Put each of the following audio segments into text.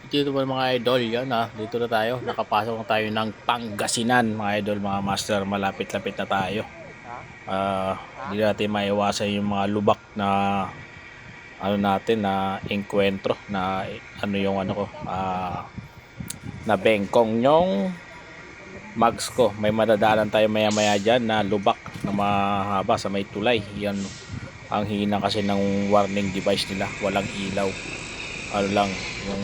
Dito ba mga idol, yan dito na tayo, nakapasok na tayo ng Pangasinan mga idol, mga master, malapit-lapit na tayo. Hindi natin maiwasan yung mga lubak na ano natin na enkwentro na ano yung ano ko, na bengkong yung mags ko. May madadaanan tayo maya maya dyan na lubak na mahaba sa may tulay. Yan ang hina kasi ng warning device nila, walang ilaw, ano lang yung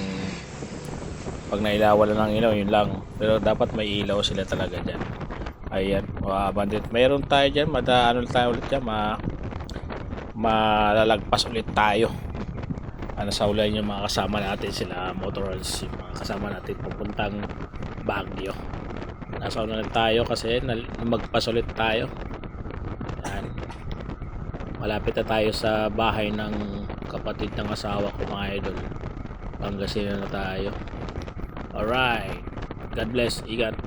pag nailawan lang ng ilaw, yun lang. Pero dapat may ilaw sila talaga dyan. Ayan, bandit. Mayroon tayo dyan, ano tayo ulit dyan, malalagpas ulit tayo. Ano sa ulan yung mga kasama natin, sila motorals, yung mga kasama natin pupuntang Baguio. Nasa ulan tayo kasi magpas ulit tayo. Ayan. Malapit na tayo sa bahay ng kapatid ng asawa ko mga idol. Pangasinan na tayo. Alright. God bless. Ingat.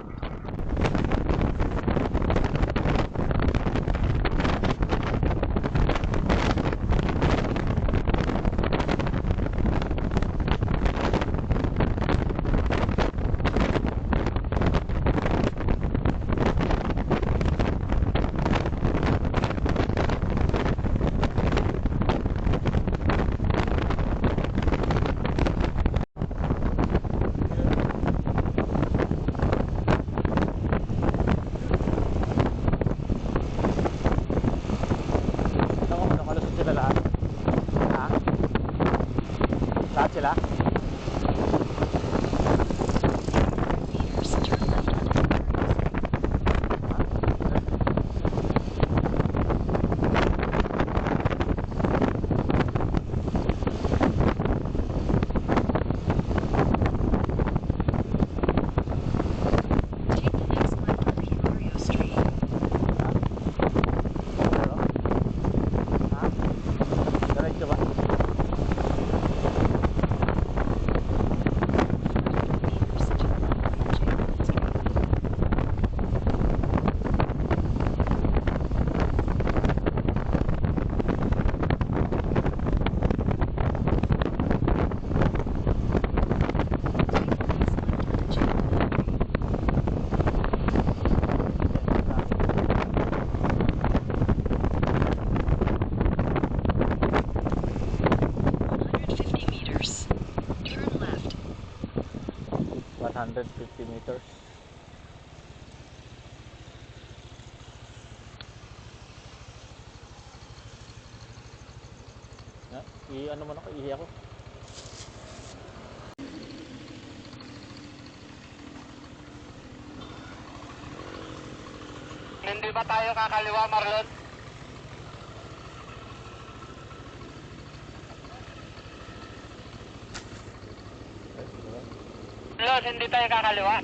Nakalusot sila lahat. Ha? Lahat sila? Diretso ba? Meters. Turn left. 150 meters. Ano man ako, ihi ako. Hindi ba tayo kakaliwa, Marlon? Marlon, hindi tayo kakaliwa.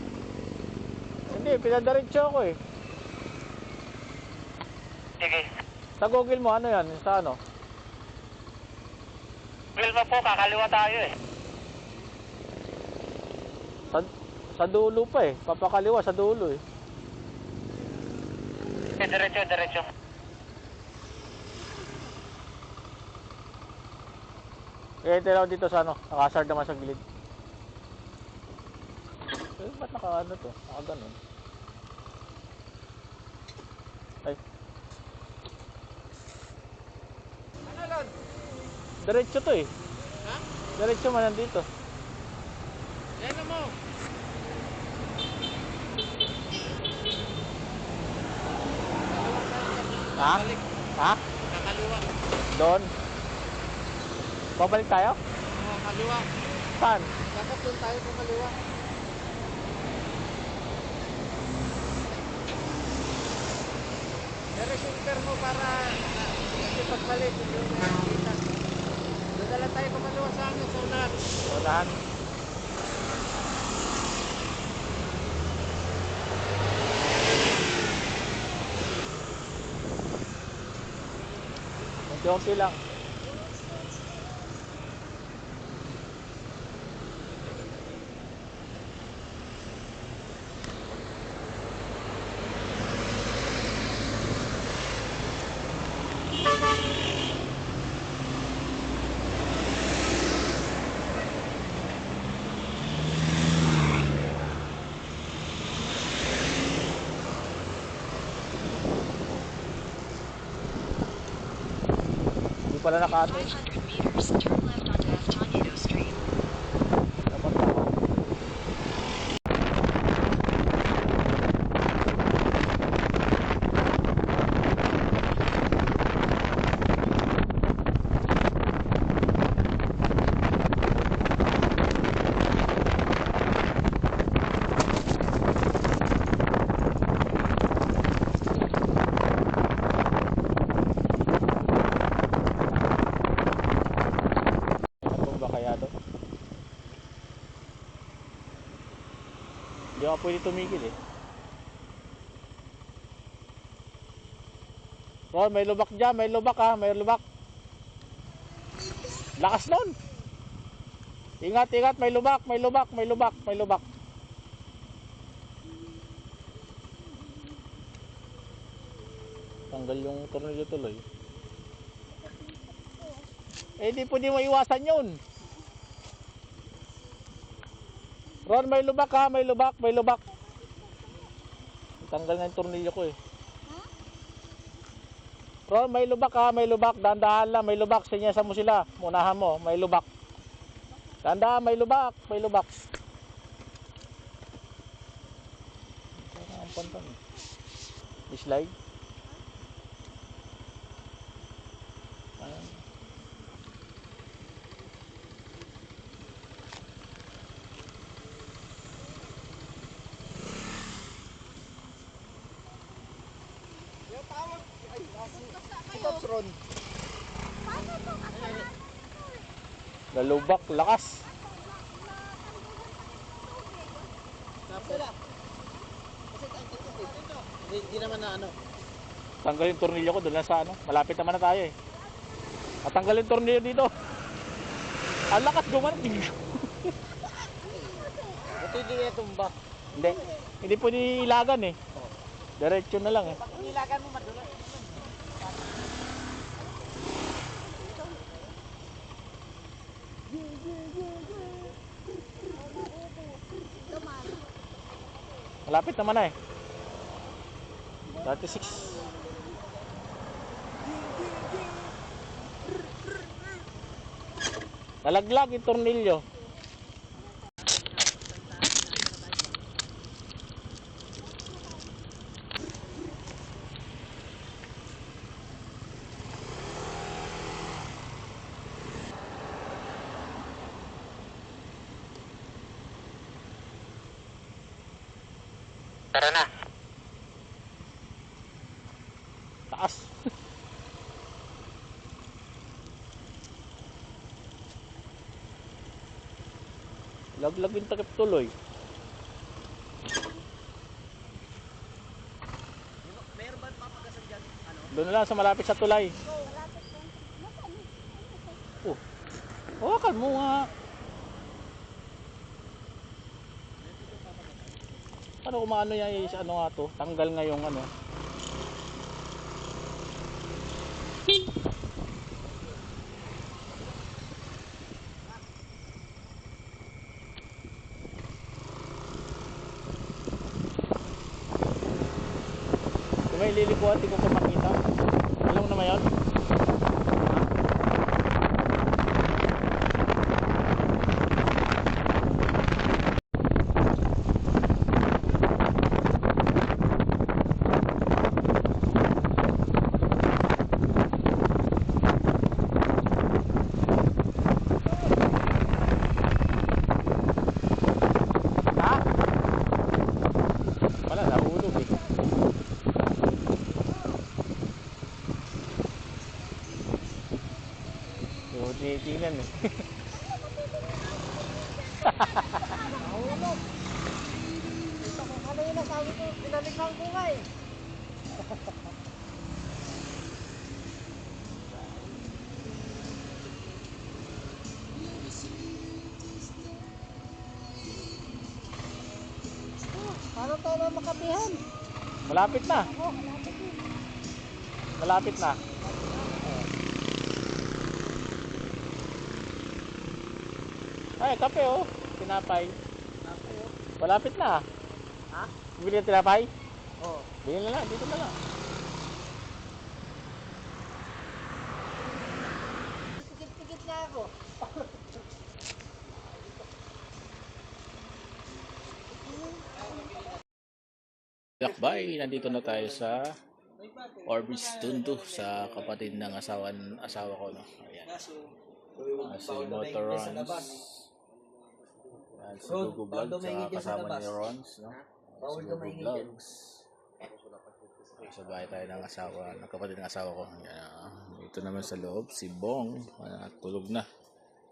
Hindi, pinadiretso ako eh. Sige. Sa Google mo, ano yan? Sa ano? Will mo po, kakaliwa tayo eh. Sa, sa dulo pa eh. Papakaliwa sa dulo eh. Diretso, diretso. Eh, tiraw dito sa ano? Nakasard naman sa gilid. Eh, ba't naka ano to? Naka ganun. Ay. Ano, Lon? Diretso to eh. Ha? Diretso man nandito. Yan mo. Ha? Ha? Kakaliwa. Doon. Babalik tayo? Oo, kaliwa. Saan? Dapat doon tayo sa kaliwa. I-receiver mo para kasi pagbalik, hindi mo nakikita. Doon na lang tayo kumaliwa sa amin, sa unahan. Unahan. Unti-unti lang. pala nakaano. 500 meters, turn left onto Castañedo Street. Dapat ako. Ano ba kaya to? Hindi ako pwede tumigil eh. Ron, may lubak dyan, may lubak ha, may lubak. Lakas nun. Ingat, ingat, may lubak, may lubak, may lubak, may lubak. Tanggal yung tornilyo tuloy. Eh, di pwede maiwasan yun. Ron, may lubak ha, may lubak, may lubak. Tanggal nga yung tornilyo ko eh. Ron, may lubak ha, may lubak. Dahan-dahan lang, may lubak. Sinyasan mo sila. Munahan mo, may lubak. Dahan-dahan, may lubak, may lubak. Ang pantang. Slide. Ayan. Yung tawag. Ay, si Pops Ron. Lalubak, lakas. Sila. Kasi ang tutok dito. Hindi naman na ano. Tanggal yung tornilyo ko doon lang sa ano. Malapit naman na tayo eh. At tanggal yung tornilyo dito. Ang lakas gumanon. Ito hindi niya tumba. Hindi. Hindi po nilagan eh. Diretso na lang eh. Pag nilagan mo madulas. Malapit naman na eh. 36. Nalaglag yung tornilyo. Tara na. Taas. Laglag yung takip tuloy. Meron ba papagasan dyan? Ano? Doon lang sa malapit sa tulay. Oh. Hawakan mo nga. Ano kung maano yan is ano nga to? Tanggal nga yung ano. Kung may lilikuan, di ko pa makita. Alam mo naman yun? Ha? Wala, nahulog eh. Yung tinitingnan eh. Nahulog. Ito ko kanina sabi ko, pinalikan ko nga eh. Paano tayo na makapihan? Malapit na. Malapit na. Ay, kape oh. Tinapay. Malapit na. Ha? Bili ng tinapay? Oo. Bili na lang, dito na lang. Lakbay, nandito na tayo sa Orbis Tundo sa kapatid ng asawa ko, no. Ayan. Si Motorons. Ayan, si Gugu Vlog sa kasama ni Rons, no. Si Gugu Vlogs. Sa bahay tayo ng kapatid ng asawa ko. Ayan. Ito naman sa loob si Bong, tulog na.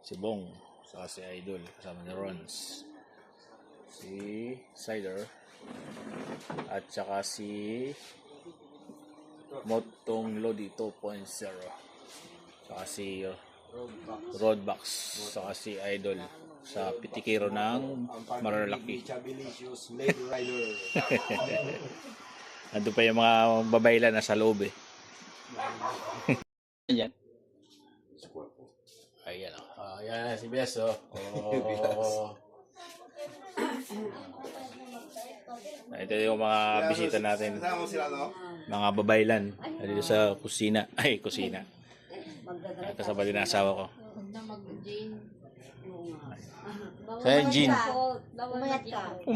Si Bong, saka si Idol kasama ni Rons. Si Cider at saka si Motong Lodi 2.0, saka si Roadbox, saka si Idol sa Pitikero ng Maralaki. Ando pa yung mga babayla na sa loob eh. Ayan. Ayan o. Ayan si Bias o. Ito yung mga bisita natin. Mga babaylan. Dito sa kusina. Ay, kusina. Kasama din ang asawa ko. Na mag-Jane. Kaya Jean. Umayat ka.